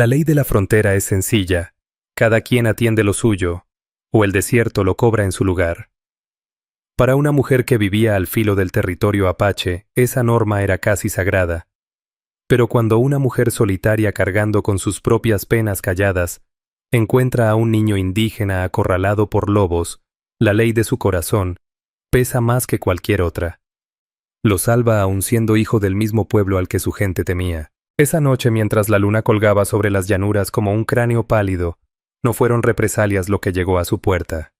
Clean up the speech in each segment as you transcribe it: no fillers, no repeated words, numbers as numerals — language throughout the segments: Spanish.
La ley de la frontera es sencilla. Cada quien atiende lo suyo, o el desierto lo cobra en su lugar. Para una mujer que vivía al filo del territorio apache, esa norma era casi sagrada. Pero cuando una mujer solitaria cargando con sus propias penas calladas, encuentra a un niño indígena acorralado por lobos, la ley de su corazón pesa más que cualquier otra. Lo salva aun siendo hijo del mismo pueblo al que su gente temía. Esa noche, mientras la luna colgaba sobre las llanuras como un cráneo pálido, no fueron represalias lo que llegó a su puerta.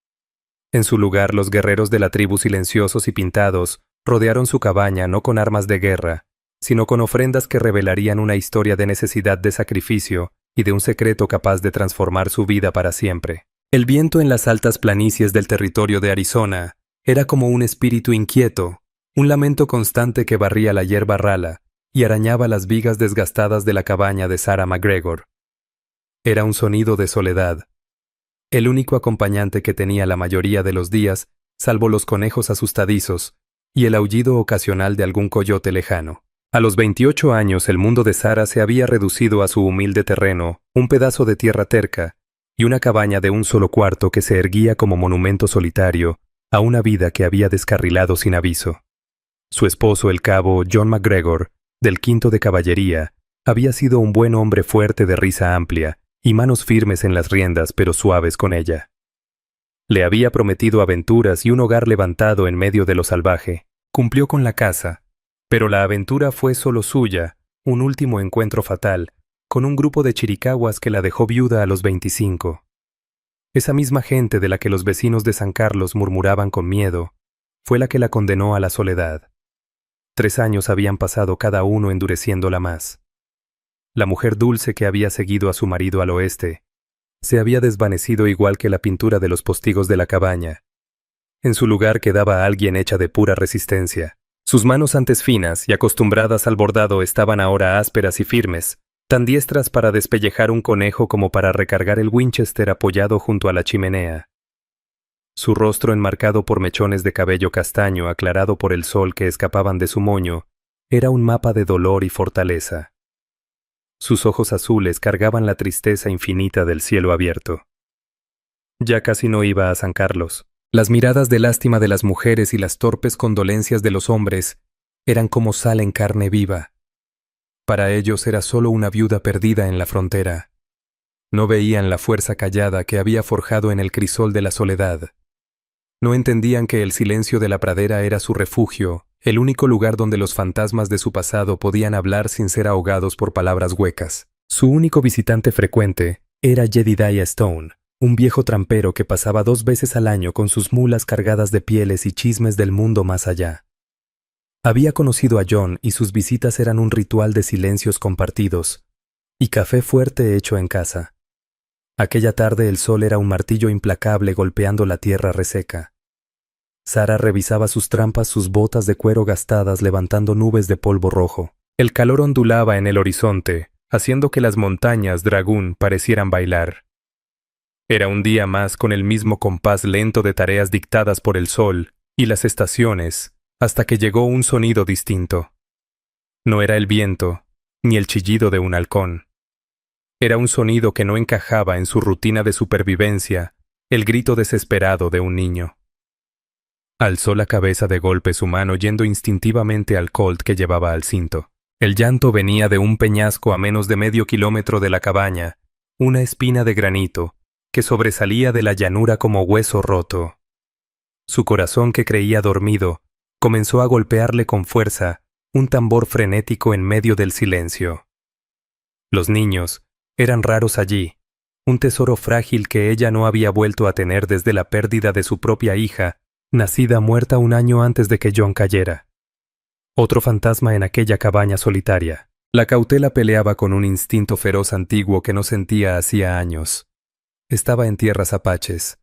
En su lugar, los guerreros de la tribu silenciosos y pintados rodearon su cabaña no con armas de guerra, sino con ofrendas que revelarían una historia de necesidad de sacrificio y de un secreto capaz de transformar su vida para siempre. El viento en las altas planicies del territorio de Arizona era como un espíritu inquieto, un lamento constante que barría la hierba rala y arañaba las vigas desgastadas de la cabaña de Sarah McGregor. Era un sonido de soledad, el único acompañante que tenía la mayoría de los días, salvo los conejos asustadizos y el aullido ocasional de algún coyote lejano. A los 28 años el mundo de Sarah se había reducido a su humilde terreno, un pedazo de tierra terca y una cabaña de un solo cuarto que se erguía como monumento solitario a una vida que había descarrilado sin aviso. Su esposo, el cabo John McGregor, del Quinto de Caballería, había sido un buen hombre fuerte de risa amplia y manos firmes en las riendas pero suaves con ella. Le había prometido aventuras y un hogar levantado en medio de lo salvaje. Cumplió con la casa, pero la aventura fue solo suya, un último encuentro fatal, con un grupo de chiricahuas que la dejó viuda a los 25. Esa misma gente de la que los vecinos de San Carlos murmuraban con miedo, fue la que la condenó a la soledad. 3 años habían pasado cada uno endureciéndola más. La mujer dulce que había seguido a su marido al oeste se había desvanecido igual que la pintura de los postigos de la cabaña. En su lugar quedaba alguien hecha de pura resistencia. Sus manos antes finas y acostumbradas al bordado estaban ahora ásperas y firmes, tan diestras para despellejar un conejo como para recargar el Winchester apoyado junto a la chimenea. Su rostro enmarcado por mechones de cabello castaño aclarado por el sol que escapaban de su moño, era un mapa de dolor y fortaleza. Sus ojos azules cargaban la tristeza infinita del cielo abierto. Ya casi no iba a San Carlos. Las miradas de lástima de las mujeres y las torpes condolencias de los hombres eran como sal en carne viva. Para ellos era solo una viuda perdida en la frontera. No veían la fuerza callada que había forjado en el crisol de la soledad. No entendían que el silencio de la pradera era su refugio, el único lugar donde los fantasmas de su pasado podían hablar sin ser ahogados por palabras huecas. Su único visitante frecuente era Jedediah Stone, un viejo trampero que pasaba 2 veces al año con sus mulas cargadas de pieles y chismes del mundo más allá. Había conocido a John y sus visitas eran un ritual de silencios compartidos y café fuerte hecho en casa. Aquella tarde el sol era un martillo implacable golpeando la tierra reseca. Sarah revisaba sus trampas, sus botas de cuero gastadas levantando nubes de polvo rojo. El calor ondulaba en el horizonte, haciendo que las montañas Dragoon parecieran bailar. Era un día más con el mismo compás lento de tareas dictadas por el sol y las estaciones, hasta que llegó un sonido distinto. No era el viento, ni el chillido de un halcón. Era un sonido que no encajaba en su rutina de supervivencia, el grito desesperado de un niño. Alzó la cabeza de golpe su mano yendo instintivamente al Colt que llevaba al cinto. El llanto venía de un peñasco a menos de medio kilómetro de la cabaña, una espina de granito, que sobresalía de la llanura como hueso roto. Su corazón, que creía dormido, comenzó a golpearle con fuerza, un tambor frenético en medio del silencio. Los niños eran raros allí, un tesoro frágil que ella no había vuelto a tener desde la pérdida de su propia hija, nacida muerta 1 año antes de que John cayera. Otro fantasma en aquella cabaña solitaria. La cautela peleaba con un instinto feroz antiguo que no sentía hacía años. Estaba en tierras apaches.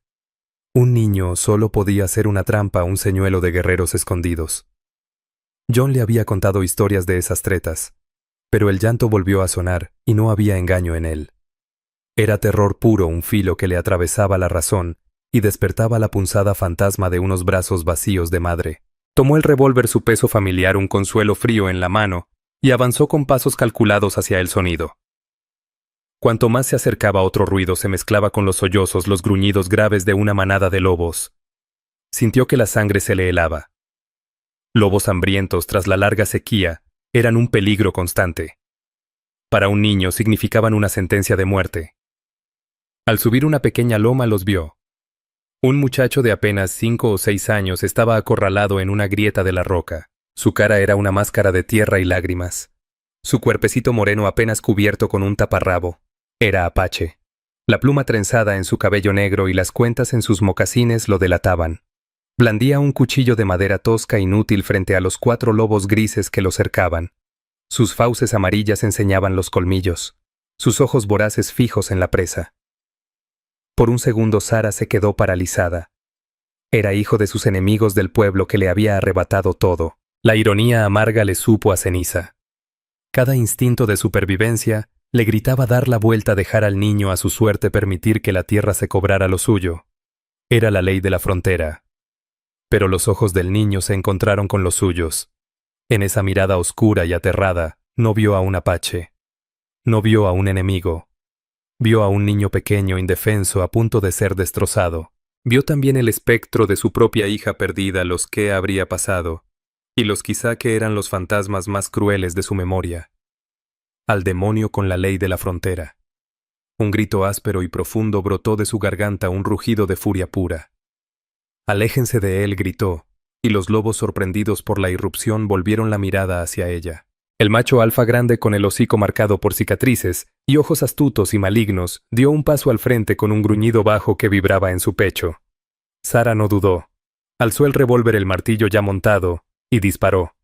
Un niño solo podía ser una trampa, un señuelo de guerreros escondidos. John le había contado historias de esas tretas, pero el llanto volvió a sonar y no había engaño en él. Era terror puro, un filo que le atravesaba la razón y despertaba la punzada fantasma de unos brazos vacíos de madre. Tomó el revólver, su peso familiar, un consuelo frío en la mano, y avanzó con pasos calculados hacia el sonido. Cuanto más se acercaba otro ruido se mezclaba con los sollozos, los gruñidos graves de una manada de lobos. Sintió que la sangre se le helaba. Lobos hambrientos tras la larga sequía eran un peligro constante. Para un niño significaban una sentencia de muerte. Al subir una pequeña loma los vio. Un muchacho de apenas 5 o 6 años estaba acorralado en una grieta de la roca. Su cara era una máscara de tierra y lágrimas. Su cuerpecito moreno apenas cubierto con un taparrabo. Era Apache. La pluma trenzada en su cabello negro y las cuentas en sus mocasines lo delataban. Blandía un cuchillo de madera tosca inútil frente a los 4 lobos grises que lo cercaban. Sus fauces amarillas enseñaban los colmillos. Sus ojos voraces fijos en la presa. Por un segundo Sara se quedó paralizada. Era hijo de sus enemigos del pueblo que le había arrebatado todo. La ironía amarga le supo a ceniza. Cada instinto de supervivencia le gritaba dar la vuelta, dejar al niño a su suerte, permitir que la tierra se cobrara lo suyo. Era la ley de la frontera. Pero los ojos del niño se encontraron con los suyos. En esa mirada oscura y aterrada, no vio a un apache. No vio a un enemigo. Vio a un niño pequeño, indefenso, a punto de ser destrozado. Vio también el espectro de su propia hija perdida, los que habría pasado, y los quizá que eran los fantasmas más crueles de su memoria. Al demonio con la ley de la frontera. Un grito áspero y profundo brotó de su garganta, un rugido de furia pura. «Aléjense de él», gritó, y los lobos, sorprendidos por la irrupción, volvieron la mirada hacia ella. El macho alfa grande, con el hocico marcado por cicatrices y ojos astutos y malignos, dio un paso al frente con un gruñido bajo que vibraba en su pecho. Sara no dudó. Alzó el revólver, el martillo ya montado, y disparó.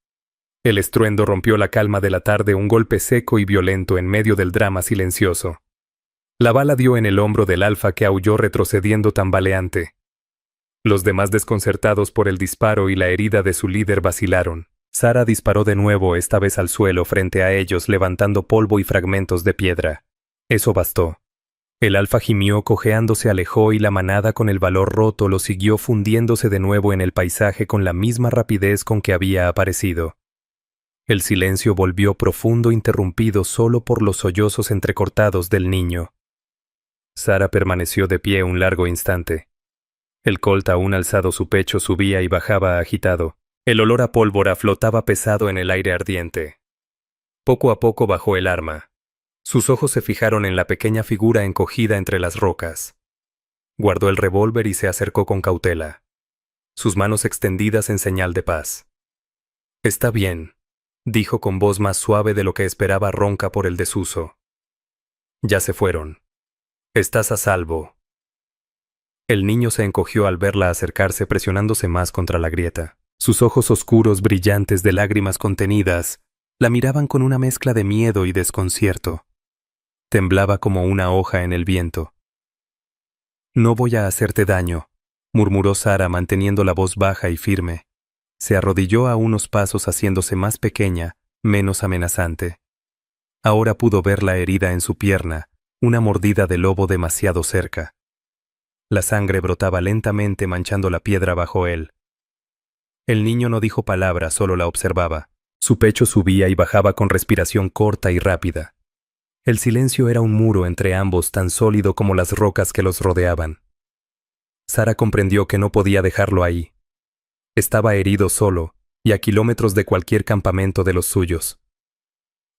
El estruendo rompió la calma de la tarde, un golpe seco y violento en medio del drama silencioso. La bala dio en el hombro del alfa, que aulló retrocediendo tambaleante. Los demás, desconcertados por el disparo y la herida de su líder, vacilaron. Sara disparó de nuevo, esta vez al suelo frente a ellos, levantando polvo y fragmentos de piedra. Eso bastó. El alfa gimió, cojeando se alejó y la manada, con el valor roto, lo siguió, fundiéndose de nuevo en el paisaje con la misma rapidez con que había aparecido. El silencio volvió profundo, interrumpido solo por los sollozos entrecortados del niño. Sara permaneció de pie un largo instante. El Colt, aún alzado su pecho, subía y bajaba agitado. El olor a pólvora flotaba pesado en el aire ardiente. Poco a poco bajó el arma. Sus ojos se fijaron en la pequeña figura encogida entre las rocas. Guardó el revólver y se acercó con cautela. Sus manos extendidas en señal de paz. «Está bien», dijo con voz más suave de lo que esperaba, ronca por el desuso. «Ya se fueron. Estás a salvo». El niño se encogió al verla acercarse, presionándose más contra la grieta. Sus ojos oscuros, brillantes de lágrimas contenidas, la miraban con una mezcla de miedo y desconcierto. Temblaba como una hoja en el viento. «No voy a hacerte daño», murmuró Sara, manteniendo la voz baja y firme. Se arrodilló a unos pasos, haciéndose más pequeña, menos amenazante. Ahora pudo ver la herida en su pierna, una mordida de lobo demasiado cerca. La sangre brotaba lentamente, manchando la piedra bajo él. El niño no dijo palabra, solo la observaba. Su pecho subía y bajaba con respiración corta y rápida. El silencio era un muro entre ambos, tan sólido como las rocas que los rodeaban. Sara comprendió que no podía dejarlo ahí. Estaba herido solo, y a kilómetros de cualquier campamento de los suyos.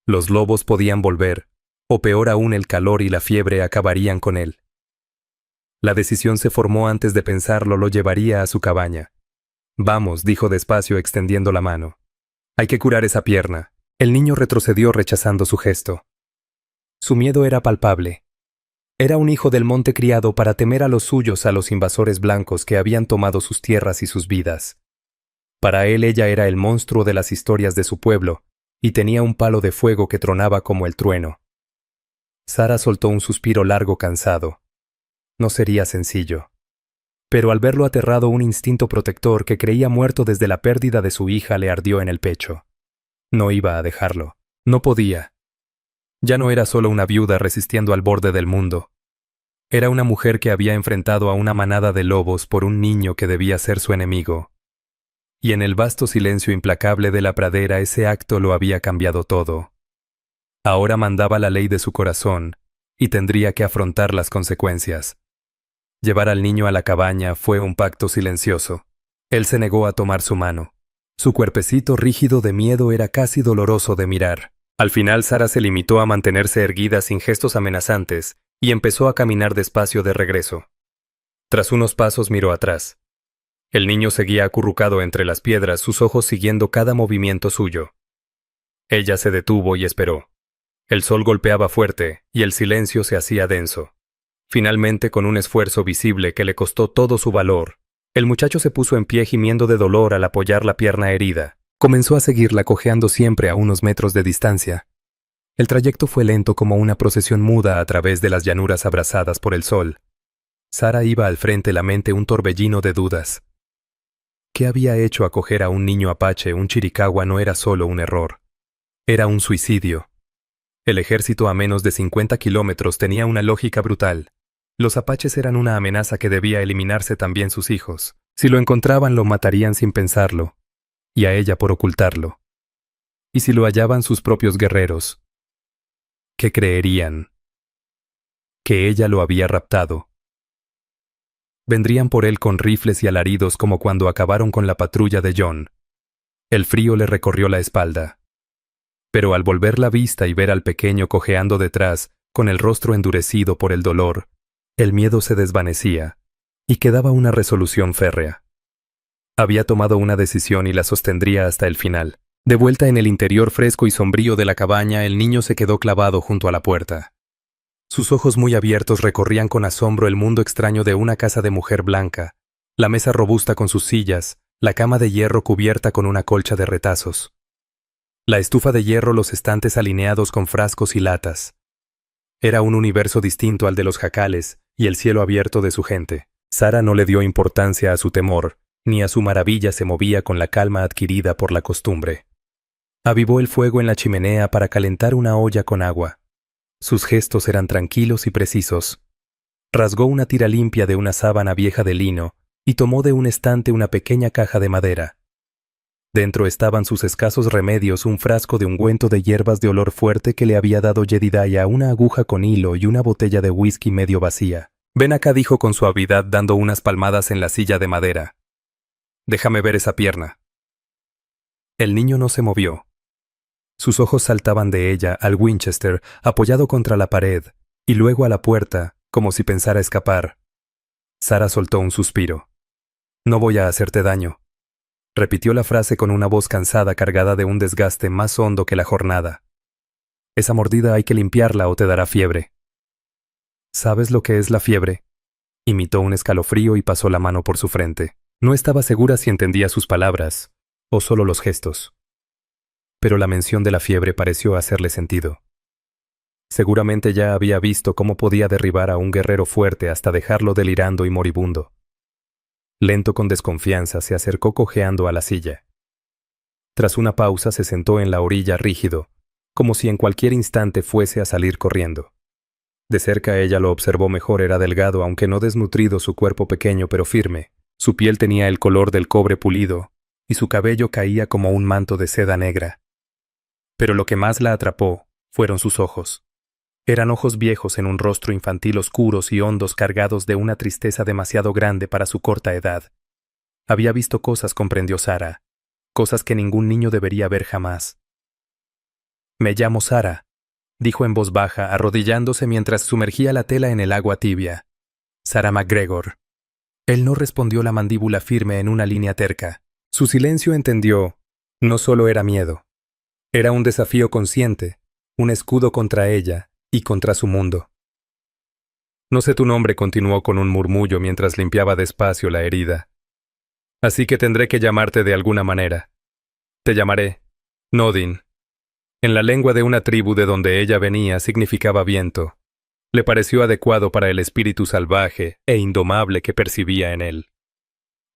Los lobos podían volver, o peor aún, el calor y la fiebre acabarían con él. La decisión se formó antes de pensarlo, lo llevaría a su cabaña. «Vamos», dijo despacio, extendiendo la mano. «Hay que curar esa pierna». El niño retrocedió, rechazando su gesto. Su miedo era palpable. Era un hijo del monte criado para temer a los suyos, a los invasores blancos que habían tomado sus tierras y sus vidas. Para él ella era el monstruo de las historias de su pueblo, y tenía un palo de fuego que tronaba como el trueno. Sara soltó un suspiro largo, cansado. No sería sencillo. Pero al verlo aterrado, un instinto protector que creía muerto desde la pérdida de su hija le ardió en el pecho. No iba a dejarlo. No podía. Ya no era solo una viuda resistiendo al borde del mundo. Era una mujer que había enfrentado a una manada de lobos por un niño que debía ser su enemigo. Y en el vasto silencio implacable de la pradera, ese acto lo había cambiado todo. Ahora mandaba la ley de su corazón, y tendría que afrontar las consecuencias. Llevar al niño a la cabaña fue un pacto silencioso. Él se negó a tomar su mano. Su cuerpecito rígido de miedo era casi doloroso de mirar. Al final Sara se limitó a mantenerse erguida sin gestos amenazantes y empezó a caminar despacio de regreso. Tras unos pasos miró atrás. El niño seguía acurrucado entre las piedras, sus ojos siguiendo cada movimiento suyo. Ella se detuvo y esperó. El sol golpeaba fuerte y el silencio se hacía denso. Finalmente, con un esfuerzo visible que le costó todo su valor, el muchacho se puso en pie gimiendo de dolor al apoyar la pierna herida. Comenzó a seguirla cojeando siempre a unos metros de distancia. El trayecto fue lento como una procesión muda a través de las llanuras abrasadas por el sol. Sara iba al frente, la mente un torbellino de dudas. ¿Qué había hecho acoger a un niño apache, un chiricahua? No era solo un error. Era un suicidio. El ejército a menos de 50 kilómetros tenía una lógica brutal. Los apaches eran una amenaza que debía eliminarse también sus hijos. Si lo encontraban, lo matarían sin pensarlo. Y a ella por ocultarlo. Y si lo hallaban sus propios guerreros, ¿qué creerían? Que ella lo había raptado. Vendrían por él con rifles y alaridos como cuando acabaron con la patrulla de John. El frío le recorrió la espalda. Pero al volver la vista y ver al pequeño cojeando detrás, con el rostro endurecido por el dolor, el miedo se desvanecía, y quedaba una resolución férrea. Había tomado una decisión y la sostendría hasta el final. De vuelta en el interior fresco y sombrío de la cabaña, el niño se quedó clavado junto a la puerta. Sus ojos muy abiertos recorrían con asombro el mundo extraño de una casa de mujer blanca, la mesa robusta con sus sillas, la cama de hierro cubierta con una colcha de retazos. La estufa de hierro, los estantes alineados con frascos y latas. Era un universo distinto al de los jacales y el cielo abierto de su gente. Sara no le dio importancia a su temor, ni a su maravilla, se movía con la calma adquirida por la costumbre. Avivó el fuego en la chimenea para calentar una olla con agua. Sus gestos eran tranquilos y precisos. Rasgó una tira limpia de una sábana vieja de lino y tomó de un estante una pequeña caja de madera. Dentro estaban sus escasos remedios, un frasco de ungüento de hierbas de olor fuerte que le había dado Jedediah, una aguja con hilo y una botella de whisky medio vacía. «Ven acá», dijo con suavidad, dando unas palmadas en la silla de madera. «Déjame ver esa pierna». El niño no se movió. Sus ojos saltaban de ella al Winchester, apoyado contra la pared, y luego a la puerta, como si pensara escapar. Sara soltó un suspiro. «No voy a hacerte daño», repitió la frase con una voz cansada, cargada de un desgaste más hondo que la jornada. «Esa mordida hay que limpiarla o te dará fiebre». «¿Sabes lo que es la fiebre?», imitó un escalofrío y pasó la mano por su frente. No estaba segura si entendía sus palabras, o solo los gestos. Pero la mención de la fiebre pareció hacerle sentido. Seguramente ya había visto cómo podía derribar a un guerrero fuerte hasta dejarlo delirando y moribundo. Lento, con desconfianza, se acercó cojeando a la silla. Tras una pausa se sentó en la orilla rígido, como si en cualquier instante fuese a salir corriendo. De cerca ella lo observó mejor, era delgado, aunque no desnutrido, su cuerpo pequeño pero firme. Su piel tenía el color del cobre pulido, y su cabello caía como un manto de seda negra. Pero lo que más la atrapó fueron sus ojos. Eran ojos viejos en un rostro infantil, oscuros y hondos, cargados de una tristeza demasiado grande para su corta edad. Había visto cosas, comprendió Sara, cosas que ningún niño debería ver jamás. «Me llamo Sara», dijo en voz baja, arrodillándose mientras sumergía la tela en el agua tibia. «Sara McGregor». Él no respondió, la mandíbula firme en una línea terca. Su silencio, entendió, no solo era miedo. Era un desafío consciente, un escudo contra ella y contra su mundo. «No sé tu nombre», continuó con un murmullo mientras limpiaba despacio la herida. «Así que tendré que llamarte de alguna manera. Te llamaré Nodin». En la lengua de una tribu de donde ella venía significaba viento. Le pareció adecuado para el espíritu salvaje e indomable que percibía en él.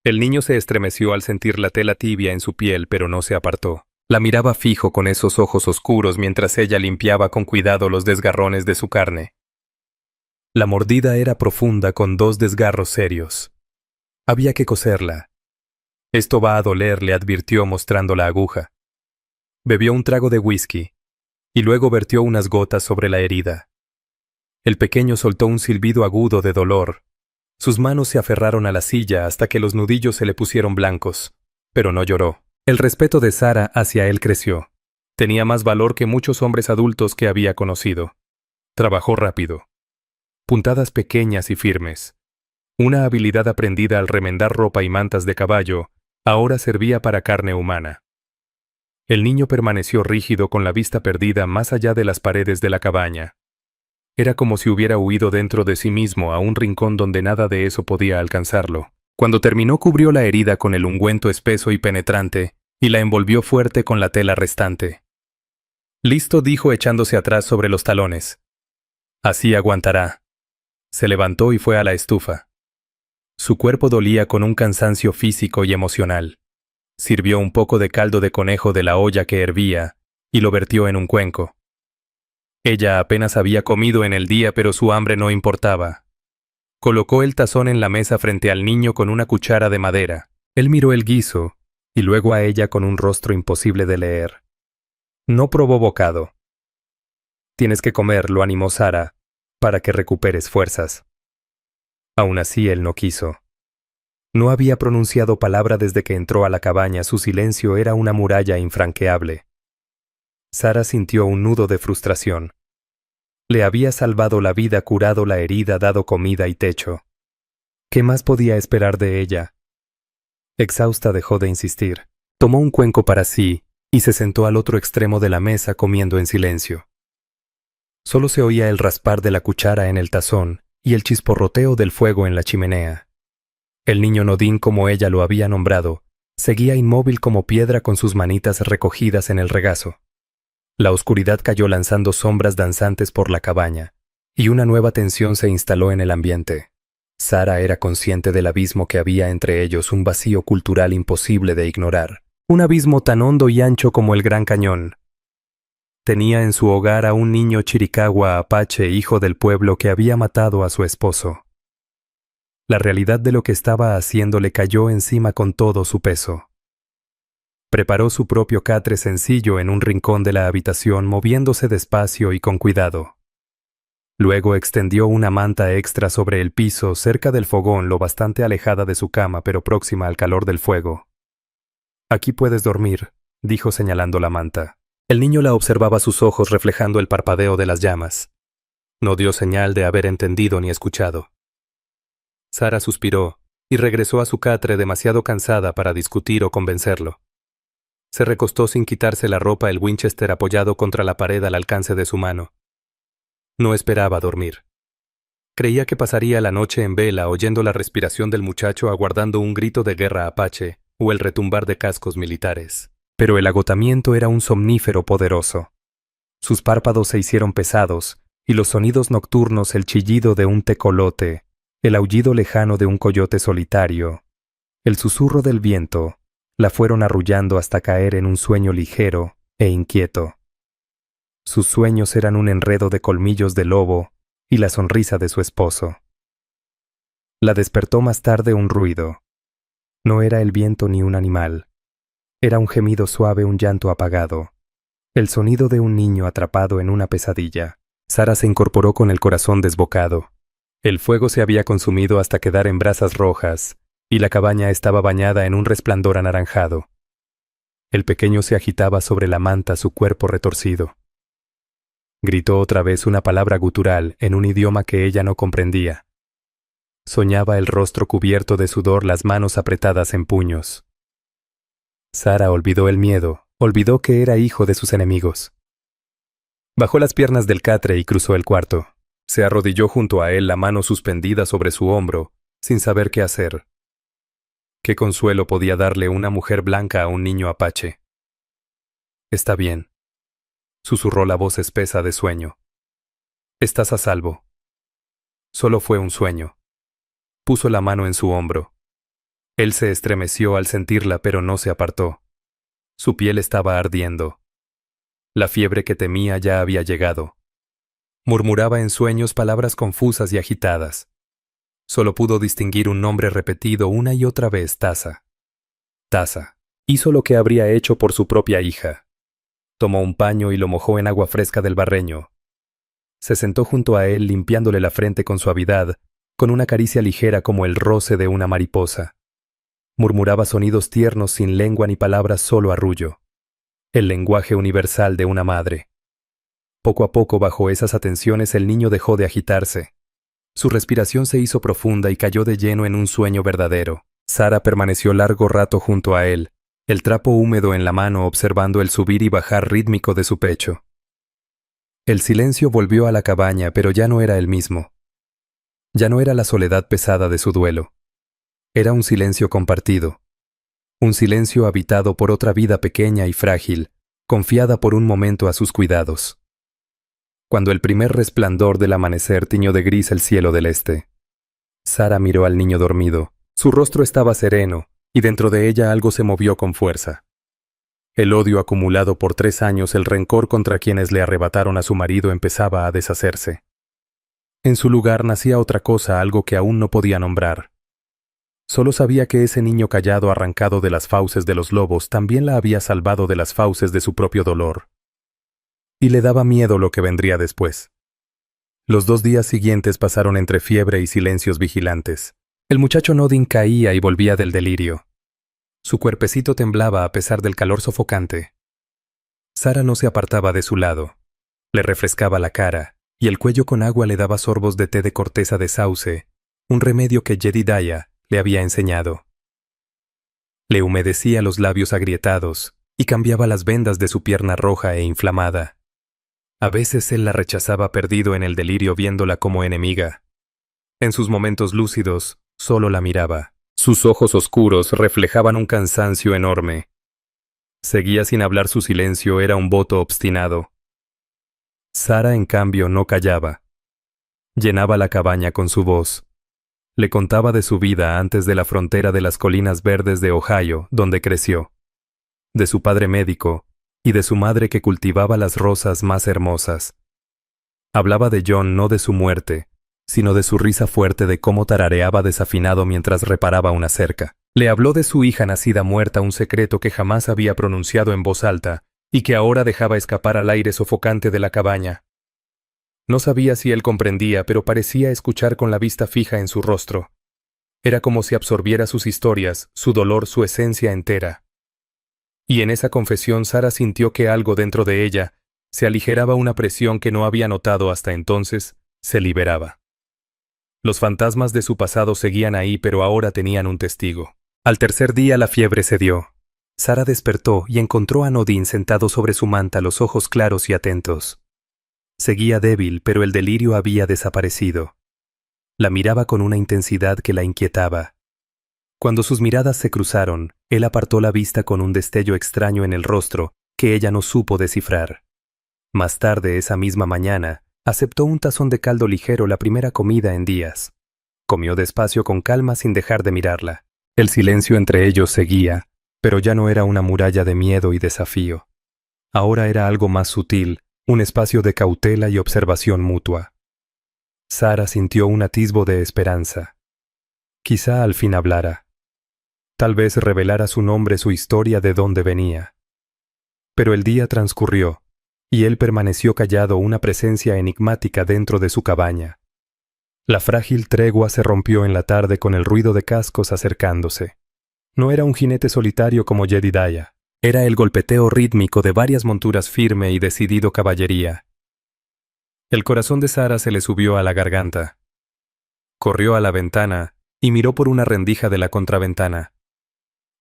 El niño se estremeció al sentir la tela tibia en su piel, pero no se apartó. La miraba fijo con esos ojos oscuros mientras ella limpiaba con cuidado los desgarrones de su carne. La mordida era profunda, con 2 desgarros serios. Había que coserla. «Esto va a doler», le advirtió mostrando la aguja. Bebió un trago de whisky, y luego vertió unas gotas sobre la herida. El pequeño soltó un silbido agudo de dolor. Sus manos se aferraron a la silla hasta que los nudillos se le pusieron blancos, pero no lloró. El respeto de Sara hacia él creció. Tenía más valor que muchos hombres adultos que había conocido. Trabajó rápido. Puntadas pequeñas y firmes. Una habilidad aprendida al remendar ropa y mantas de caballo, ahora servía para carne humana. El niño permaneció rígido con la vista perdida más allá de las paredes de la cabaña. Era como si hubiera huido dentro de sí mismo a un rincón donde nada de eso podía alcanzarlo. Cuando terminó, cubrió la herida con el ungüento espeso y penetrante, y la envolvió fuerte con la tela restante. Listo, dijo echándose atrás sobre los talones. Así aguantará. Se levantó y fue a la estufa. Su cuerpo dolía con un cansancio físico y emocional. Sirvió un poco de caldo de conejo de la olla que hervía, y lo vertió en un cuenco. Ella apenas había comido en el día, pero su hambre no importaba. Colocó el tazón en la mesa frente al niño con una cuchara de madera. Él miró el guiso, y luego a ella con un rostro imposible de leer. No probó bocado. Tienes que comer, lo animó Sara, para que recuperes fuerzas. Aún así él no quiso. No había pronunciado palabra desde que entró a la cabaña, su silencio era una muralla infranqueable. Sara sintió un nudo de frustración. Le había salvado la vida, curado la herida, dado comida y techo. ¿Qué más podía esperar de ella? Exhausta dejó de insistir. Tomó un cuenco para sí y se sentó al otro extremo de la mesa comiendo en silencio. Solo se oía el raspar de la cuchara en el tazón y el chisporroteo del fuego en la chimenea. El niño Nodín, como ella lo había nombrado, seguía inmóvil como piedra con sus manitas recogidas en el regazo. La oscuridad cayó lanzando sombras danzantes por la cabaña, y una nueva tensión se instaló en el ambiente. Sara era consciente del abismo que había entre ellos, un vacío cultural imposible de ignorar, un abismo tan hondo y ancho como el Gran Cañón. Tenía en su hogar a un niño chiricahua apache, hijo del pueblo, que había matado a su esposo. La realidad de lo que estaba haciendo le cayó encima con todo su peso. Preparó su propio catre sencillo en un rincón de la habitación, moviéndose despacio y con cuidado. Luego extendió una manta extra sobre el piso, cerca del fogón, lo bastante alejada de su cama, pero próxima al calor del fuego. «Aquí puedes dormir», dijo señalando la manta. El niño la observaba, sus ojos reflejando el parpadeo de las llamas. No dio señal de haber entendido ni escuchado. Sara suspiró y regresó a su catre demasiado cansada para discutir o convencerlo. Se recostó sin quitarse la ropa, el Winchester apoyado contra la pared al alcance de su mano. No esperaba dormir. Creía que pasaría la noche en vela, oyendo la respiración del muchacho, aguardando un grito de guerra apache o el retumbar de cascos militares. Pero el agotamiento era un somnífero poderoso. Sus párpados se hicieron pesados, y los sonidos nocturnos, el chillido de un tecolote, el aullido lejano de un coyote solitario, el susurro del viento, la fueron arrullando hasta caer en un sueño ligero e inquieto. Sus sueños eran un enredo de colmillos de lobo y la sonrisa de su esposo. La despertó más tarde un ruido. No era el viento ni un animal. Era un gemido suave, un llanto apagado. El sonido de un niño atrapado en una pesadilla. Sara se incorporó con el corazón desbocado. El fuego se había consumido hasta quedar en brasas rojas, y la cabaña estaba bañada en un resplandor anaranjado. El pequeño se agitaba sobre la manta, su cuerpo retorcido. Gritó otra vez una palabra gutural en un idioma que ella no comprendía. Soñaba el rostro cubierto de sudor, las manos apretadas en puños. Sara olvidó el miedo, olvidó que era hijo de sus enemigos. Bajó las piernas del catre y cruzó el cuarto. Se arrodilló junto a él, la mano suspendida sobre su hombro, sin saber qué hacer. ¿Qué consuelo podía darle una mujer blanca a un niño apache? «Está bien», susurró la voz espesa de sueño. «Estás a salvo». Solo fue un sueño. Puso la mano en su hombro. Él se estremeció al sentirla, pero no se apartó. Su piel estaba ardiendo. La fiebre que temía ya había llegado. Murmuraba en sueños palabras confusas y agitadas. Solo pudo distinguir un nombre repetido una y otra vez: Taza. Taza. Hizo lo que habría hecho por su propia hija. Tomó un paño y lo mojó en agua fresca del barreño. Se sentó junto a él limpiándole la frente con suavidad, con una caricia ligera como el roce de una mariposa. Murmuraba sonidos tiernos sin lengua ni palabras, solo arrullo. El lenguaje universal de una madre. Poco a poco, bajo esas atenciones, el niño dejó de agitarse. Su respiración se hizo profunda y cayó de lleno en un sueño verdadero. Sara permaneció largo rato junto a él, el trapo húmedo en la mano, observando el subir y bajar rítmico de su pecho. El silencio volvió a la cabaña, pero ya no era el mismo. Ya no era la soledad pesada de su duelo. Era un silencio compartido. Un silencio habitado por otra vida pequeña y frágil, confiada por un momento a sus cuidados. Cuando el primer resplandor del amanecer tiñó de gris el cielo del este, Sara miró al niño dormido. Su rostro estaba sereno, y dentro de ella algo se movió con fuerza. El odio acumulado por 3 años, el rencor contra quienes le arrebataron a su marido, empezaba a deshacerse. En su lugar nacía otra cosa, algo que aún no podía nombrar. Solo sabía que ese niño callado, arrancado de las fauces de los lobos, también la había salvado de las fauces de su propio dolor. Y le daba miedo lo que vendría después. Los 2 días siguientes pasaron entre fiebre y silencios vigilantes. El muchacho Nodin caía y volvía del delirio. Su cuerpecito temblaba a pesar del calor sofocante. Sara no se apartaba de su lado. Le refrescaba la cara, y el cuello con agua, le daba sorbos de té de corteza de sauce, un remedio que Jedediah le había enseñado. Le humedecía los labios agrietados y cambiaba las vendas de su pierna roja e inflamada. A veces él la rechazaba perdido en el delirio, viéndola como enemiga. En sus momentos lúcidos, solo la miraba. Sus ojos oscuros reflejaban un cansancio enorme. Seguía sin hablar, su silencio era un voto obstinado. Sara, en cambio, no callaba. Llenaba la cabaña con su voz. Le contaba de su vida antes de la frontera de las colinas verdes de Ohio, donde creció. De su padre médico, y de su madre que cultivaba las rosas más hermosas. Hablaba de John, no de su muerte, sino de su risa fuerte, de cómo tarareaba desafinado mientras reparaba una cerca. Le habló de su hija nacida muerta, un secreto que jamás había pronunciado en voz alta, y que ahora dejaba escapar al aire sofocante de la cabaña. No sabía si él comprendía, pero parecía escuchar con la vista fija en su rostro. Era como si absorbiera sus historias, su dolor, su esencia entera. Y en esa confesión Sara sintió que algo dentro de ella se aligeraba, una presión que no había notado hasta entonces, se liberaba. Los fantasmas de su pasado seguían ahí, pero ahora tenían un testigo. Al tercer día la fiebre cedió. Sara despertó y encontró a Nodin sentado sobre su manta, los ojos claros y atentos. Seguía débil, pero el delirio había desaparecido. La miraba con una intensidad que la inquietaba. Cuando sus miradas se cruzaron, él apartó la vista con un destello extraño en el rostro que ella no supo descifrar. Más tarde, esa misma mañana, aceptó un tazón de caldo ligero, la primera comida en días. Comió despacio, con calma, sin dejar de mirarla. El silencio entre ellos seguía, pero ya no era una muralla de miedo y desafío. Ahora era algo más sutil, un espacio de cautela y observación mutua. Sara sintió un atisbo de esperanza. Quizá al fin hablara. Tal vez revelara su nombre, su historia, de dónde venía. Pero el día transcurrió, y él permaneció callado, una presencia enigmática dentro de su cabaña. La frágil tregua se rompió en la tarde con el ruido de cascos acercándose. No era un jinete solitario como Jedediah. Era el golpeteo rítmico de varias monturas, firme y decidido caballería. El corazón de Sara se le subió a la garganta. Corrió a la ventana y miró por una rendija de la contraventana.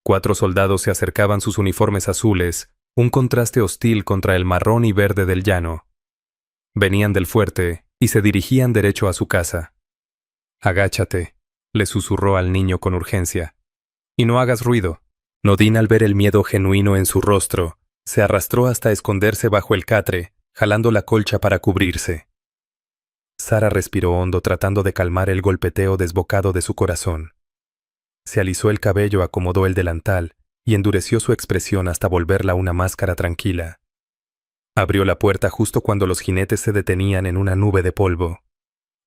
4 soldados se acercaban, sus uniformes azules, un contraste hostil contra el marrón y verde del llano. Venían del fuerte y se dirigían derecho a su casa. «Agáchate», le susurró al niño con urgencia. «Y no hagas ruido». Nodin, al ver el miedo genuino en su rostro, se arrastró hasta esconderse bajo el catre, jalando la colcha para cubrirse. Sara respiró hondo, tratando de calmar el golpeteo desbocado de su corazón. Se alisó el cabello, acomodó el delantal y endureció su expresión hasta volverla una máscara tranquila. Abrió la puerta justo cuando los jinetes se detenían en una nube de polvo.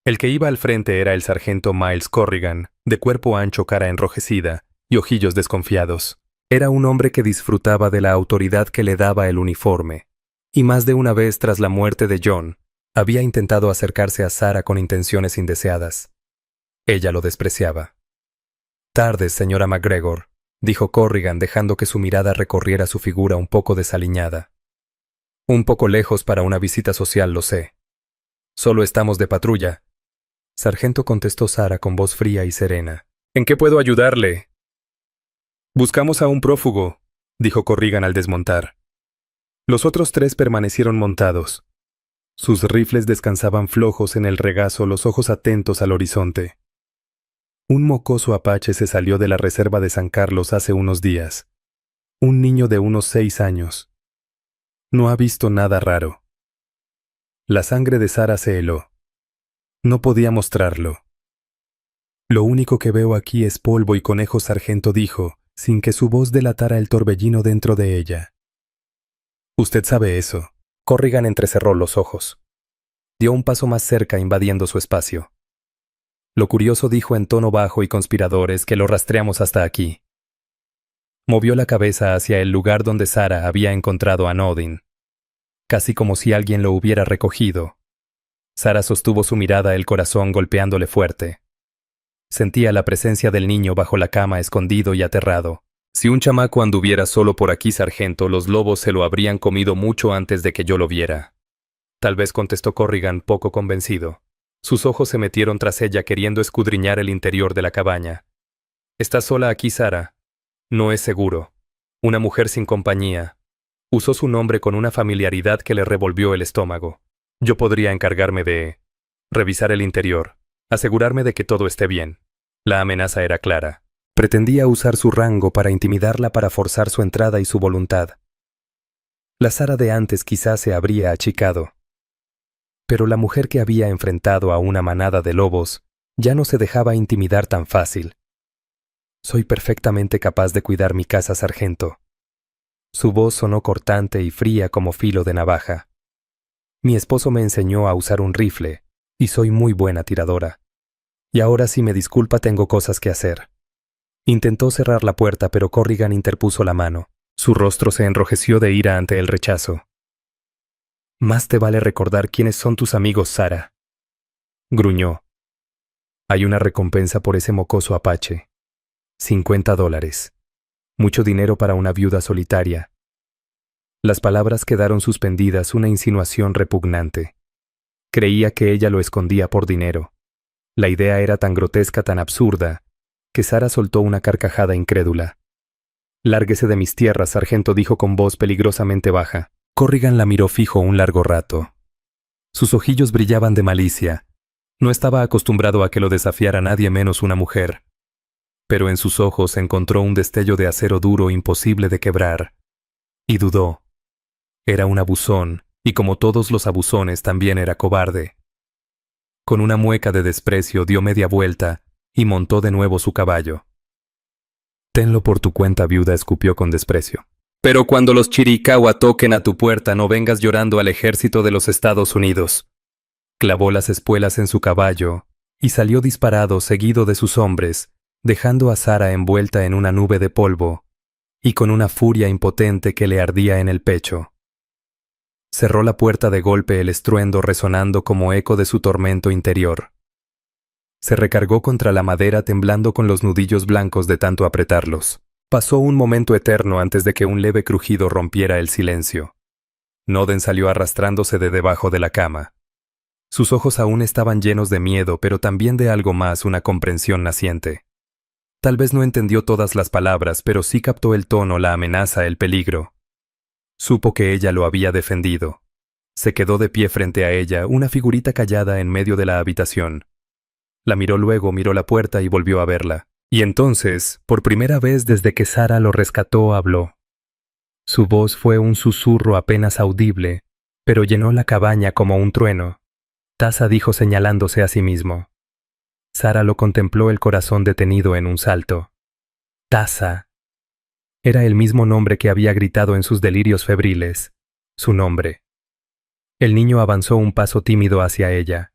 El que iba al frente era el sargento Miles Corrigan, de cuerpo ancho, cara enrojecida y ojillos desconfiados. Era un hombre que disfrutaba de la autoridad que le daba el uniforme, y más de una vez tras la muerte de John, Había intentado acercarse a Sara con intenciones indeseadas. Ella lo despreciaba. «Tardes, señora MacGregor», dijo Corrigan dejando que su mirada recorriera su figura un poco desaliñada. «Un poco lejos para una visita social, lo sé. Solo estamos de patrulla». Sargento, contestó Sara con voz fría y serena. «¿En qué puedo ayudarle?» «Buscamos a un prófugo», dijo Corrigan al desmontar. Los otros 3 permanecieron montados. Sus rifles descansaban flojos en el regazo, los ojos atentos al horizonte. Un mocoso apache se salió de la reserva de San Carlos hace unos días. Un niño de unos 6 años. No ha visto nada raro. La sangre de Sara se heló. No podía mostrarlo. «Lo único que veo aquí es polvo y conejos», sargento dijo, sin que su voz delatara el torbellino dentro de ella. «Usted sabe eso». Corrigan entrecerró los ojos. Dio un paso más cerca, invadiendo su espacio. «Lo curioso», dijo en tono bajo y conspirador, «es que lo rastreamos hasta aquí». Movió la cabeza hacia el lugar donde Sara había encontrado a Nodin, casi como si alguien lo hubiera recogido. Sara sostuvo su mirada, el corazón golpeándole fuerte. Sentía la presencia del niño bajo la cama, escondido y aterrado. «Si un chamaco anduviera solo por aquí, sargento, los lobos se lo habrían comido mucho antes de que yo lo viera». «Tal vez», contestó Corrigan, poco convencido. Sus ojos se metieron tras ella, queriendo escudriñar el interior de la cabaña. «¿Estás sola aquí, Sara?» «No es seguro. Una mujer sin compañía». Usó su nombre con una familiaridad que le revolvió el estómago. «Yo podría encargarme de revisar el interior, asegurarme de que todo esté bien». La amenaza era clara. Pretendía usar su rango para intimidarla, para forzar su entrada y su voluntad. La Sara de antes quizás se habría achicado. Pero la mujer que había enfrentado a una manada de lobos ya no se dejaba intimidar tan fácil. «Soy perfectamente capaz de cuidar mi casa, sargento». Su voz sonó cortante y fría como filo de navaja. «Mi esposo me enseñó a usar un rifle, y soy muy buena tiradora. Y ahora, si me disculpa, tengo cosas que hacer». Intentó cerrar la puerta, pero Corrigan interpuso la mano. Su rostro se enrojeció de ira ante el rechazo. «Más te vale recordar quiénes son tus amigos, Sara», gruñó. «Hay una recompensa por ese mocoso apache. $50. Mucho dinero para una viuda solitaria». Las palabras quedaron suspendidas, una insinuación repugnante. Creía que ella lo escondía por dinero. La idea era tan grotesca, tan absurda, que Sara soltó una carcajada incrédula. «Lárguese de mis tierras», sargento dijo con voz peligrosamente baja. Corrigan la miró fijo un largo rato. Sus ojillos brillaban de malicia. No estaba acostumbrado a que lo desafiara nadie, menos una mujer. Pero en sus ojos encontró un destello de acero duro, imposible de quebrar. Y dudó. Era un abusón, y como todos los abusones también era cobarde. Con una mueca de desprecio dio media vuelta y montó de nuevo su caballo. «Tenlo por tu cuenta, viuda», escupió con desprecio. «Pero cuando los Chiricahua toquen a tu puerta, no vengas llorando al ejército de los Estados Unidos». Clavó las espuelas en su caballo y salió disparado, seguido de sus hombres, dejando a Sara envuelta en una nube de polvo y con una furia impotente que le ardía en el pecho. Cerró la puerta de golpe, el estruendo resonando como eco de su tormento interior. Se recargó contra la madera, temblando con los nudillos blancos de tanto apretarlos. Pasó un momento eterno antes de que un leve crujido rompiera el silencio. Nodin salió arrastrándose de debajo de la cama. Sus ojos aún estaban llenos de miedo, pero también de algo más, una comprensión naciente. Tal vez no entendió todas las palabras, pero sí captó el tono, la amenaza, el peligro. Supo que ella lo había defendido. Se quedó de pie frente a ella, una figurita callada en medio de la habitación. La miró luego, miró la puerta y volvió a verla. Y entonces, por primera vez desde que Sara lo rescató, habló. Su voz fue un susurro apenas audible, pero llenó la cabaña como un trueno. «Taza», dijo señalándose a sí mismo. Sara lo contempló, el corazón detenido en un salto. «Taza». Era el mismo nombre que había gritado en sus delirios febriles. Su nombre. El niño avanzó un paso tímido hacia ella.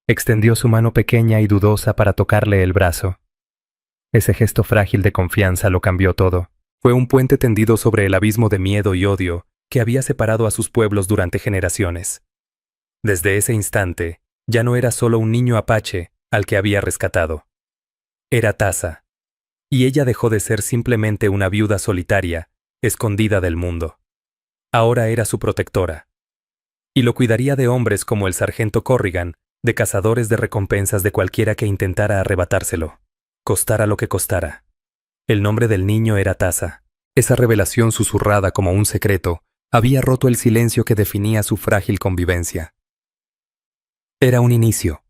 Extendió su mano pequeña y dudosa para tocarle el brazo. Ese gesto frágil de confianza lo cambió todo. Fue un puente tendido sobre el abismo de miedo y odio que había separado a sus pueblos durante generaciones. Desde ese instante, ya no era solo un niño apache al que había rescatado. Era Taza. Y ella dejó de ser simplemente una viuda solitaria, escondida del mundo. Ahora era su protectora. Y lo cuidaría de hombres como el sargento Corrigan, de cazadores de recompensas de cualquiera que intentara arrebatárselo, costara lo que costara. El nombre del niño era Taza. Esa revelación susurrada como un secreto había roto el silencio que definía su frágil convivencia. Era un inicio.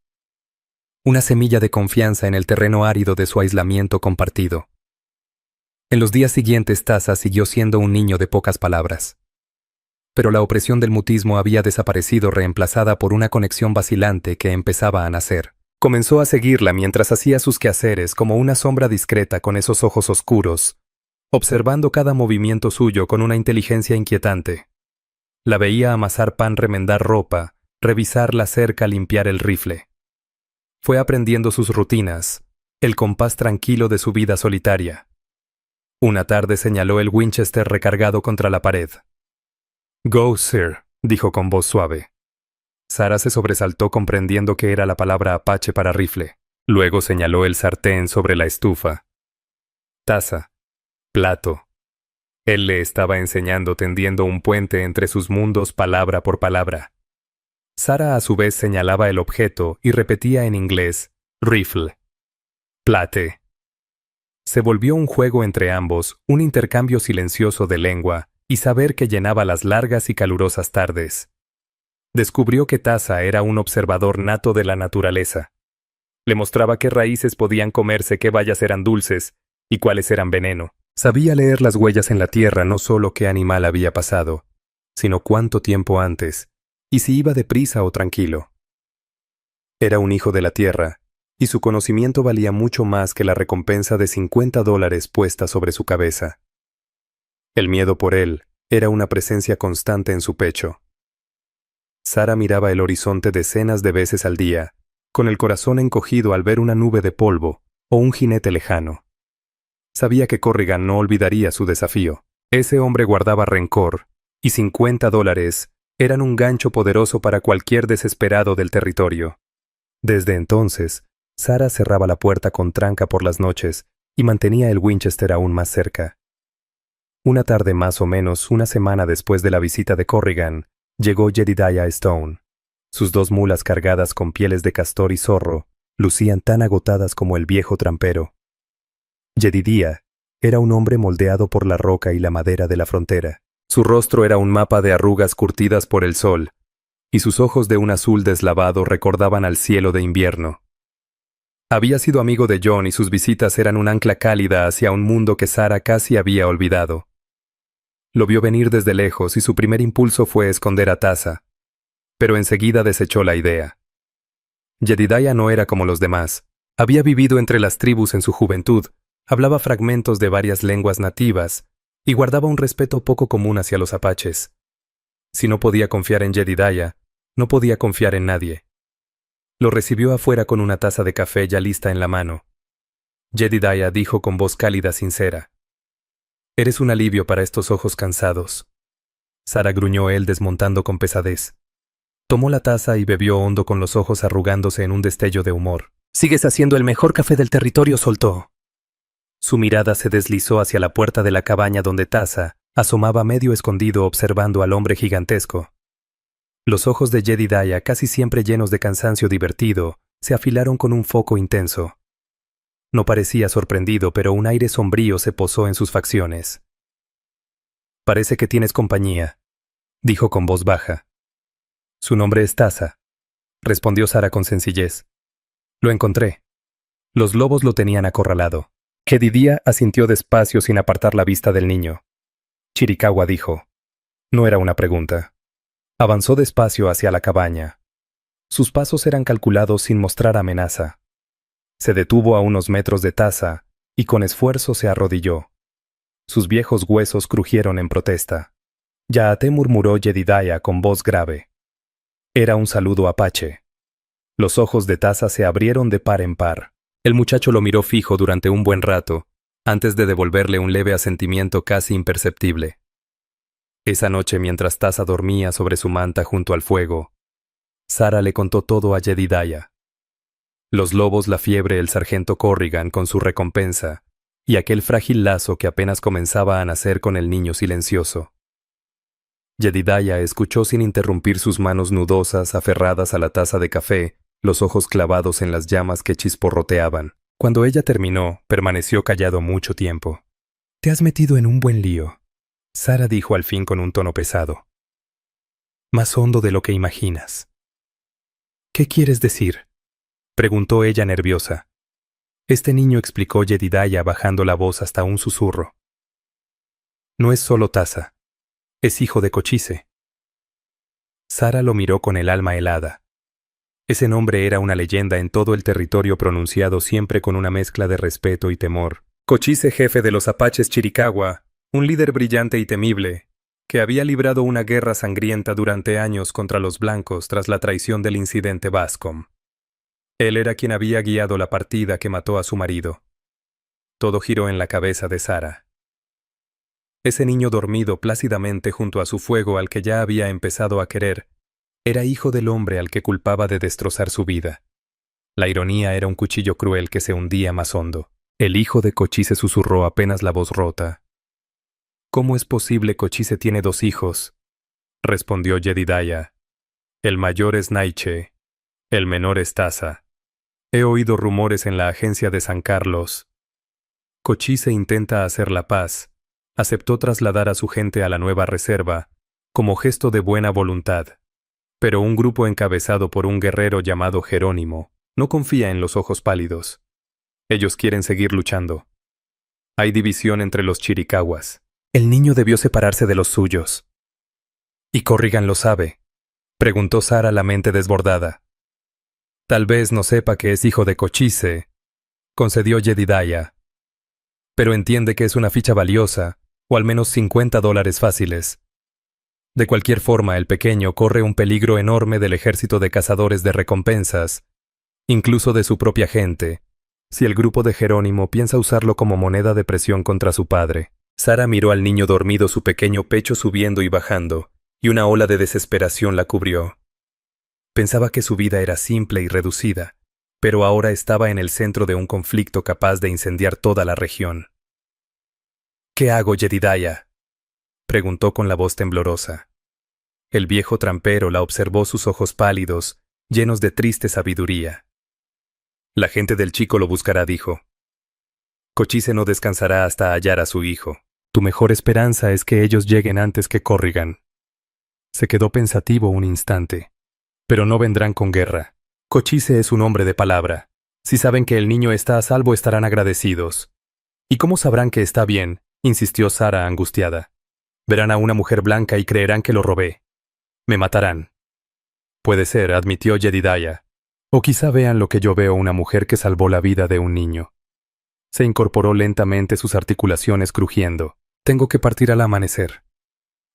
Una semilla de confianza en el terreno árido de su aislamiento compartido. En los días siguientes Taza siguió siendo un niño de pocas palabras. Pero la opresión del mutismo había desaparecido reemplazada por una conexión vacilante que empezaba a nacer. Comenzó a seguirla mientras hacía sus quehaceres como una sombra discreta con esos ojos oscuros, observando cada movimiento suyo con una inteligencia inquietante. La veía amasar pan, remendar ropa, revisar la cerca, limpiar el rifle. Fue aprendiendo sus rutinas, el compás tranquilo de su vida solitaria. Una tarde señaló el Winchester recargado contra la pared. «Go, sir», dijo con voz suave. Sara se sobresaltó comprendiendo que era la palabra apache para rifle. Luego señaló el sartén sobre la estufa. Taza. Plato. Él le estaba enseñando tendiendo un puente entre sus mundos palabra por palabra. Sara a su vez señalaba el objeto y repetía en inglés, rifle. Plate. Se volvió un juego entre ambos, un intercambio silencioso de lengua y saber que llenaba las largas y calurosas tardes. Descubrió que Taza era un observador nato de la naturaleza. Le mostraba qué raíces podían comerse, qué bayas eran dulces y cuáles eran veneno. Sabía leer las huellas en la tierra, no solo qué animal había pasado, sino cuánto tiempo antes, y si iba deprisa o tranquilo. Era un hijo de la tierra, y su conocimiento valía mucho más que la recompensa de $50 puesta sobre su cabeza. El miedo por él era una presencia constante en su pecho. Sara miraba el horizonte decenas de veces al día, con el corazón encogido al ver una nube de polvo o un jinete lejano. Sabía que Corrigan no olvidaría su desafío. Ese hombre guardaba rencor, y $50 eran un gancho poderoso para cualquier desesperado del territorio. Desde entonces, Sara cerraba la puerta con tranca por las noches y mantenía el Winchester aún más cerca. Una tarde más o menos, una semana después de la visita de Corrigan, llegó Jedediah Stone. Sus 2 mulas cargadas con pieles de castor y zorro lucían tan agotadas como el viejo trampero. Jedediah era un hombre moldeado por la roca y la madera de la frontera. Su rostro era un mapa de arrugas curtidas por el sol, y sus ojos de un azul deslavado recordaban al cielo de invierno. Había sido amigo de John y sus visitas eran un ancla cálida hacia un mundo que Sara casi había olvidado. Lo vio venir desde lejos y su primer impulso fue esconder a Taza, pero enseguida desechó la idea. Jedediah no era como los demás. Había vivido entre las tribus en su juventud, hablaba fragmentos de varias lenguas nativas y guardaba un respeto poco común hacia los apaches. Si no podía confiar en Jedediah, no podía confiar en nadie. Lo recibió afuera con una taza de café ya lista en la mano. Jedediah dijo con voz cálida sincera: «Eres un alivio para estos ojos cansados». Sara, gruñó él desmontando con pesadez. Tomó la taza y bebió hondo con los ojos arrugándose en un destello de humor. «Sigues haciendo el mejor café del territorio», soltó. Su mirada se deslizó hacia la puerta de la cabaña donde Taza asomaba medio escondido observando al hombre gigantesco. Los ojos de Jedediah, casi siempre llenos de cansancio divertido, se afilaron con un foco intenso. No parecía sorprendido, pero un aire sombrío se posó en sus facciones. «Parece que tienes compañía», dijo con voz baja. «Su nombre es Taza», respondió Sara con sencillez. «Lo encontré. Los lobos lo tenían acorralado». Jedediah asintió despacio sin apartar la vista del niño. Chiricahua dijo. No era una pregunta. Avanzó despacio hacia la cabaña. Sus pasos eran calculados sin mostrar amenaza. Se detuvo a unos metros de Taza y con esfuerzo se arrodilló. Sus viejos huesos crujieron en protesta. «Yaate», murmuró Jedediah con voz grave. Era un saludo apache. Los ojos de Taza se abrieron de par en par. El muchacho lo miró fijo durante un buen rato, antes de devolverle un leve asentimiento casi imperceptible. Esa noche, mientras Taza dormía sobre su manta junto al fuego, Sara le contó todo a Jedediah. Los lobos, la fiebre, el sargento Corrigan con su recompensa, y aquel frágil lazo que apenas comenzaba a nacer con el niño silencioso. Jedediah escuchó sin interrumpir, sus manos nudosas aferradas a la taza de café, los ojos clavados en las llamas que chisporroteaban. Cuando ella terminó, permaneció callado mucho tiempo. «Te has metido en un buen lío», Sara dijo al fin con un tono pesado. «Más hondo de lo que imaginas». «¿Qué quieres decir?», preguntó ella nerviosa. Este niño, explicó Jedediah bajando la voz hasta un susurro. «No es solo Taza. Es hijo de Cochise». Sara lo miró con el alma helada. Ese nombre era una leyenda en todo el territorio, pronunciado siempre con una mezcla de respeto y temor. Cochise, jefe de los apaches Chiricahua, un líder brillante y temible, que había librado una guerra sangrienta durante años contra los blancos tras la traición del incidente Bascom. Él era quien había guiado la partida que mató a su marido. Todo giró en la cabeza de Sara. Ese niño dormido plácidamente junto a su fuego, al que ya había empezado a querer, era hijo del hombre al que culpaba de destrozar su vida. La ironía era un cuchillo cruel que se hundía más hondo. El hijo de Cochise, susurró apenas la voz rota. «¿Cómo es posible? Cochise tiene 2 hijos», respondió Jedediah. «El mayor es Naiche, el menor es Taza. He oído rumores en la agencia de San Carlos. Cochise intenta hacer la paz. Aceptó trasladar a su gente a la nueva reserva, como gesto de buena voluntad. Pero un grupo encabezado por un guerrero llamado Jerónimo no confía en los ojos pálidos. Ellos quieren seguir luchando. Hay división entre los Chiricahuas. El niño debió separarse de los suyos». «¿Y Corrigan lo sabe?», preguntó Sara, la mente desbordada. «Tal vez no sepa que es hijo de Cochise», concedió Jedediah. «Pero entiende que es una ficha valiosa, o al menos $50 fáciles. De cualquier forma, el pequeño corre un peligro enorme del ejército de cazadores de recompensas, incluso de su propia gente, si el grupo de Jerónimo piensa usarlo como moneda de presión contra su padre». Sara miró al niño dormido, su pequeño pecho subiendo y bajando, y una ola de desesperación la cubrió. Pensaba que su vida era simple y reducida, pero ahora estaba en el centro de un conflicto capaz de incendiar toda la región. «¿Qué hago, Jedediah?», preguntó con la voz temblorosa. El viejo trampero la observó, sus ojos pálidos, llenos de triste sabiduría. «La gente del chico lo buscará», dijo. «Cochise no descansará hasta hallar a su hijo. Tu mejor esperanza es que ellos lleguen antes que Corrigan». Se quedó pensativo un instante. «Pero no vendrán con guerra. Cochise es un hombre de palabra. Si saben que el niño está a salvo, estarán agradecidos». «¿Y cómo sabrán que está bien?», insistió Sara, angustiada. «Verán a una mujer blanca y creerán que lo robé. Me matarán». «Puede ser», admitió Jedediah. «O quizá vean lo que yo veo, una mujer que salvó la vida de un niño». Se incorporó lentamente, sus articulaciones crujiendo. «Tengo que partir al amanecer».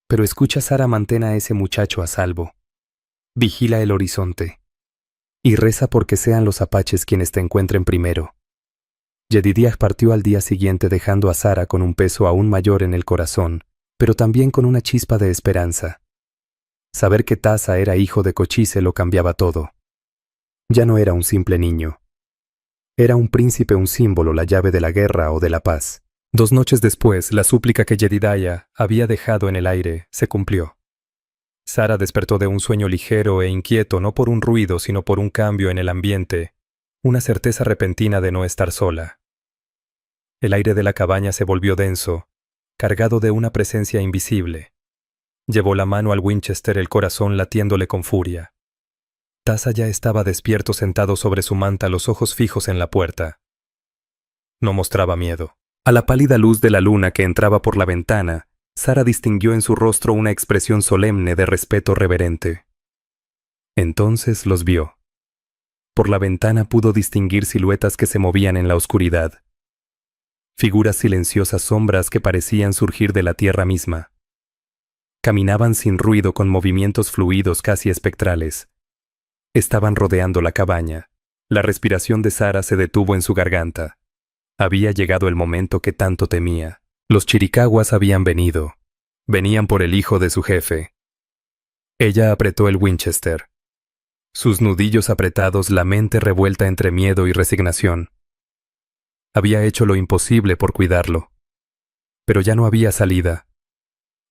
«Pero escucha, Sara, mantén a ese muchacho a salvo. Vigila el horizonte. Y reza porque sean los apaches quienes te encuentren primero». Jedediah partió al día siguiente, dejando a Sara con un peso aún mayor en el corazón, pero también con una chispa de esperanza. Saber que Taza era hijo de Cochise lo cambiaba todo. Ya no era un simple niño. Era un príncipe, un símbolo, la llave de la guerra o de la paz. 2 noches después, la súplica que Jedediah había dejado en el aire se cumplió. Sara despertó de un sueño ligero e inquieto, no por un ruido, sino por un cambio en el ambiente, una certeza repentina de no estar sola. El aire de la cabaña se volvió denso, cargado de una presencia invisible. Llevó la mano al Winchester, el corazón latiéndole con furia. Taza ya estaba despierto, sentado sobre su manta, los ojos fijos en la puerta. No mostraba miedo. A la pálida luz de la luna que entraba por la ventana, Sara distinguió en su rostro una expresión solemne de respeto reverente. Entonces los vio. Por la ventana pudo distinguir siluetas que se movían en la oscuridad. Figuras silenciosas, sombras que parecían surgir de la tierra misma. Caminaban sin ruido, con movimientos fluidos casi espectrales. Estaban rodeando la cabaña. La respiración de Sara se detuvo en su garganta. Había llegado el momento que tanto temía. Los Chiricahuas habían venido. Venían por el hijo de su jefe. Ella apretó el Winchester. sus nudillos apretados, la mente revuelta entre miedo y resignación. Había hecho lo imposible por cuidarlo. Pero ya no había salida.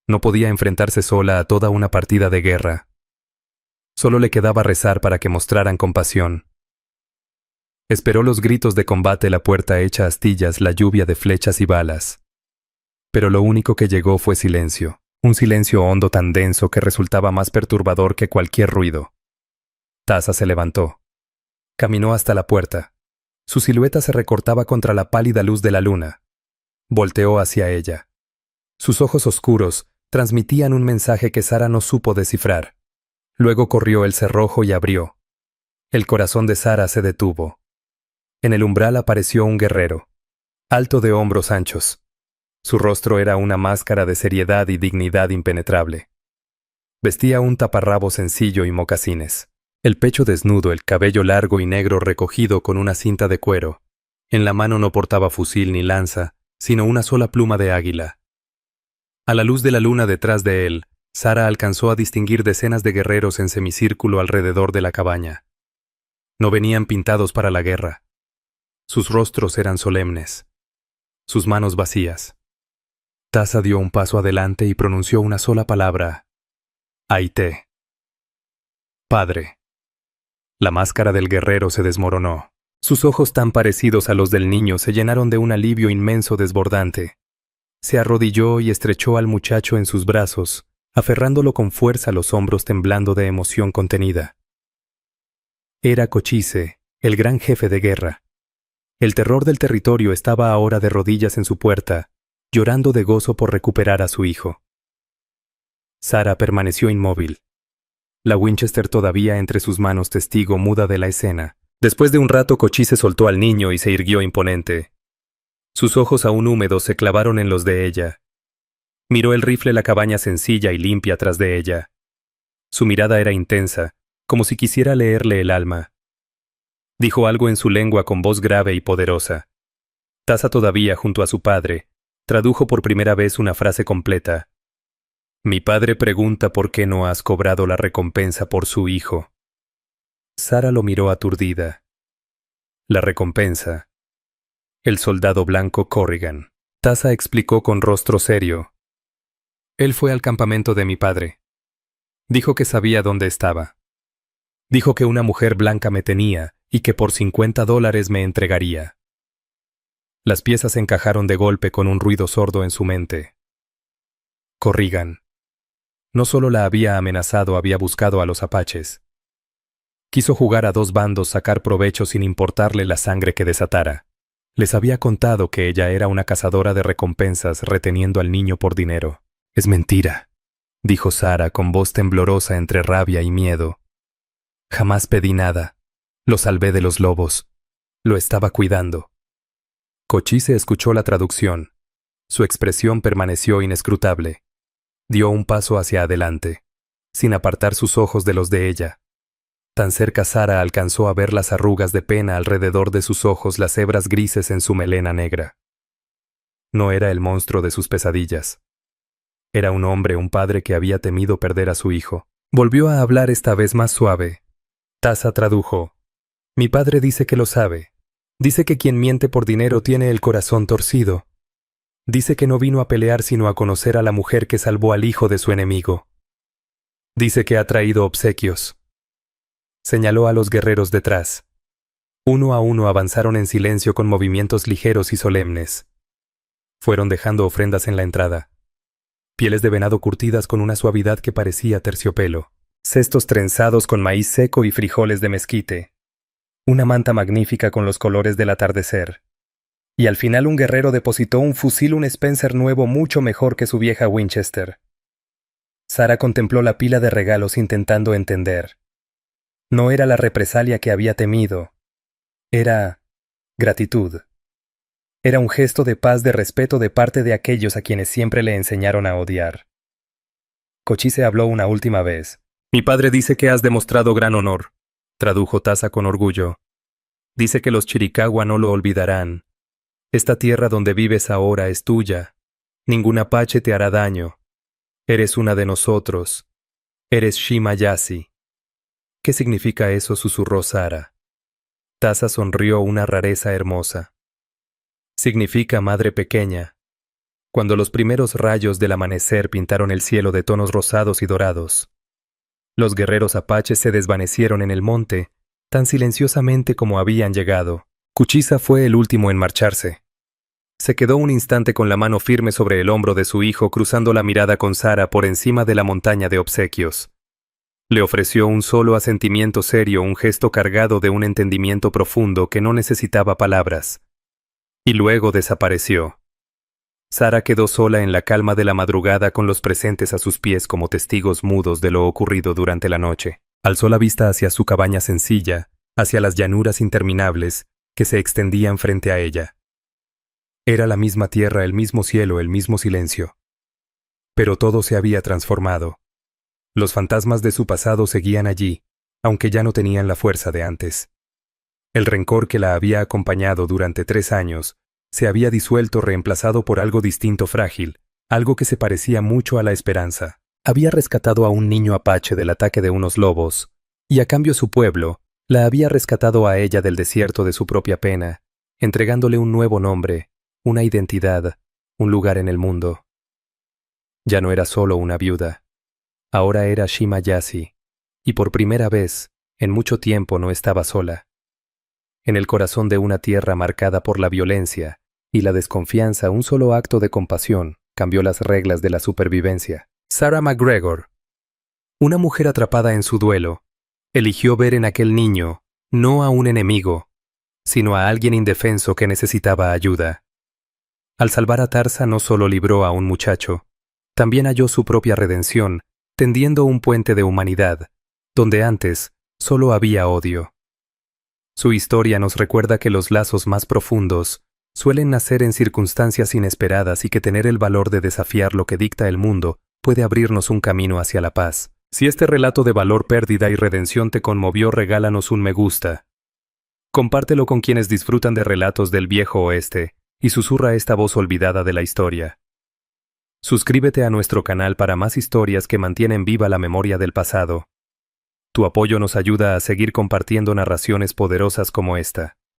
No podía enfrentarse sola a toda una partida de guerra. Solo le quedaba rezar para que mostraran compasión. Esperó los gritos de combate, la puerta hecha astillas, la lluvia de flechas y balas. Pero lo único que llegó fue silencio. Un silencio hondo tan denso que resultaba más perturbador que cualquier ruido. Tasa se levantó. Caminó hasta la puerta. Su silueta se recortaba contra la pálida luz de la luna. Volteó hacia ella. Sus ojos oscuros transmitían un mensaje que Sara no supo descifrar. Luego corrió el cerrojo y abrió. El corazón de Sara se detuvo. En el umbral apareció un guerrero, alto de hombros anchos. Su rostro era una máscara de seriedad y dignidad impenetrable. Vestía un taparrabo sencillo y mocasines. El pecho desnudo, el cabello largo y negro recogido con una cinta de cuero. En la mano no portaba fusil ni lanza, sino una sola pluma de águila. A la luz de la luna detrás de él, Sara alcanzó a distinguir decenas de guerreros en semicírculo alrededor de la cabaña. No venían pintados para la guerra. Sus rostros eran solemnes. Sus manos vacías. Tasa dio un paso adelante y pronunció una sola palabra. Aité. Padre. La máscara del guerrero se desmoronó. Sus ojos tan parecidos a los del niño se llenaron de un alivio inmenso desbordante. Se arrodilló y estrechó al muchacho en sus brazos, aferrándolo con fuerza, los hombros temblando de emoción contenida. Era Cochise, el gran jefe de guerra. El terror del territorio estaba ahora de rodillas en su puerta, llorando de gozo por recuperar a su hijo. Sara permaneció inmóvil. La Winchester todavía entre sus manos, testigo muda de la escena. Después de un rato, Cochise soltó al niño y se irguió imponente. Sus ojos aún húmedos se clavaron en los de ella. Miró el rifle, la cabaña sencilla y limpia tras de ella. Su mirada era intensa, como si quisiera leerle el alma. Dijo algo en su lengua con voz grave y poderosa. Tasa, todavía junto a su padre, tradujo por primera vez una frase completa. Mi padre pregunta por qué no has cobrado la recompensa por su hijo. Sara lo miró aturdida. La recompensa. El soldado blanco Corrigan. Tasa explicó con rostro serio. Él fue al campamento de mi padre. Dijo que sabía dónde estaba. Dijo que una mujer blanca me tenía y que por $50 me entregaría. Las piezas encajaron de golpe con un ruido sordo en su mente. Corrigan. No solo la había amenazado, había buscado a los apaches. Quiso jugar a dos bandos, sacar provecho sin importarle la sangre que desatara. Les había contado que ella era una cazadora de recompensas, reteniendo al niño por dinero. Es mentira, dijo Sara con voz temblorosa entre rabia y miedo. Jamás pedí nada. Lo salvé de los lobos. Lo estaba cuidando. Cochise escuchó la traducción. Su expresión permaneció inescrutable. Dio un paso hacia adelante, sin apartar sus ojos de los de ella. Tan cerca, Sara alcanzó a ver las arrugas de pena alrededor de sus ojos, las hebras grises en su melena negra. No era el monstruo de sus pesadillas. Era un hombre, un padre que había temido perder a su hijo. Volvió a hablar, esta vez más suave. Tasa tradujo. Mi padre dice que lo sabe. Dice que quien miente por dinero tiene el corazón torcido. Dice que no vino a pelear sino a conocer a la mujer que salvó al hijo de su enemigo. Dice que ha traído obsequios. Señaló a los guerreros detrás. Uno a uno avanzaron en silencio con movimientos ligeros y solemnes. Fueron dejando ofrendas en la entrada. Pieles de venado curtidas con una suavidad que parecía terciopelo. Cestos trenzados con maíz seco y frijoles de mezquite. Una manta magnífica con los colores del atardecer. Y al final un guerrero depositó un fusil, un Spencer nuevo mucho mejor que su vieja Winchester. Sara contempló la pila de regalos intentando entender. No era la represalia que había temido. Era gratitud. Era un gesto de paz, de respeto de parte de aquellos a quienes siempre le enseñaron a odiar. Cochise habló una última vez. Mi padre dice que has demostrado gran honor, tradujo Tasa con orgullo. Dice que los Chiricahua no lo olvidarán. Esta tierra donde vives ahora es tuya. Ningún apache te hará daño. Eres una de nosotros. Eres Shima Yasi. ¿Qué significa eso?, susurró Sara. Taza sonrió una rareza hermosa. Significa madre pequeña. Cuando los primeros rayos del amanecer pintaron el cielo de tonos rosados y dorados, los guerreros apaches se desvanecieron en el monte, tan silenciosamente como habían llegado. Kuchisa fue el último en marcharse. Se quedó un instante con la mano firme sobre el hombro de su hijo, cruzando la mirada con Sara por encima de la montaña de obsequios. Le ofreció un solo asentimiento serio, un gesto cargado de un entendimiento profundo que no necesitaba palabras. Y luego desapareció. Sara quedó sola en la calma de la madrugada con los presentes a sus pies como testigos mudos de lo ocurrido durante la noche. Alzó la vista hacia su cabaña sencilla, hacia las llanuras interminables que se extendían frente a ella. Era la misma tierra, el mismo cielo, el mismo silencio. Pero todo se había transformado. Los fantasmas de su pasado seguían allí, aunque ya no tenían la fuerza de antes. El rencor que la había acompañado durante 3 años se había disuelto, reemplazado por algo distinto, frágil, algo que se parecía mucho a la esperanza. Había rescatado a un niño apache del ataque de unos lobos, y a cambio su pueblo la había rescatado a ella del desierto de su propia pena, entregándole un nuevo nombre, una identidad, un lugar en el mundo. Ya no era solo una viuda. Ahora era Shima Yashi, y por primera vez, en mucho tiempo, no estaba sola. En el corazón de una tierra marcada por la violencia y la desconfianza, un solo acto de compasión cambió las reglas de la supervivencia. Sarah McGregor, una mujer atrapada en su duelo, eligió ver en aquel niño no a un enemigo, sino a alguien indefenso que necesitaba ayuda. Al salvar a Tarsa no solo libró a un muchacho, también halló su propia redención, tendiendo un puente de humanidad, donde antes solo había odio. Su historia nos recuerda que los lazos más profundos suelen nacer en circunstancias inesperadas y que tener el valor de desafiar lo que dicta el mundo puede abrirnos un camino hacia la paz. Si este relato de valor, pérdida y redención te conmovió, regálanos un me gusta. Compártelo con quienes disfrutan de relatos del viejo oeste y susurra esta voz olvidada de la historia. Suscríbete a nuestro canal para más historias que mantienen viva la memoria del pasado. Tu apoyo nos ayuda a seguir compartiendo narraciones poderosas como esta.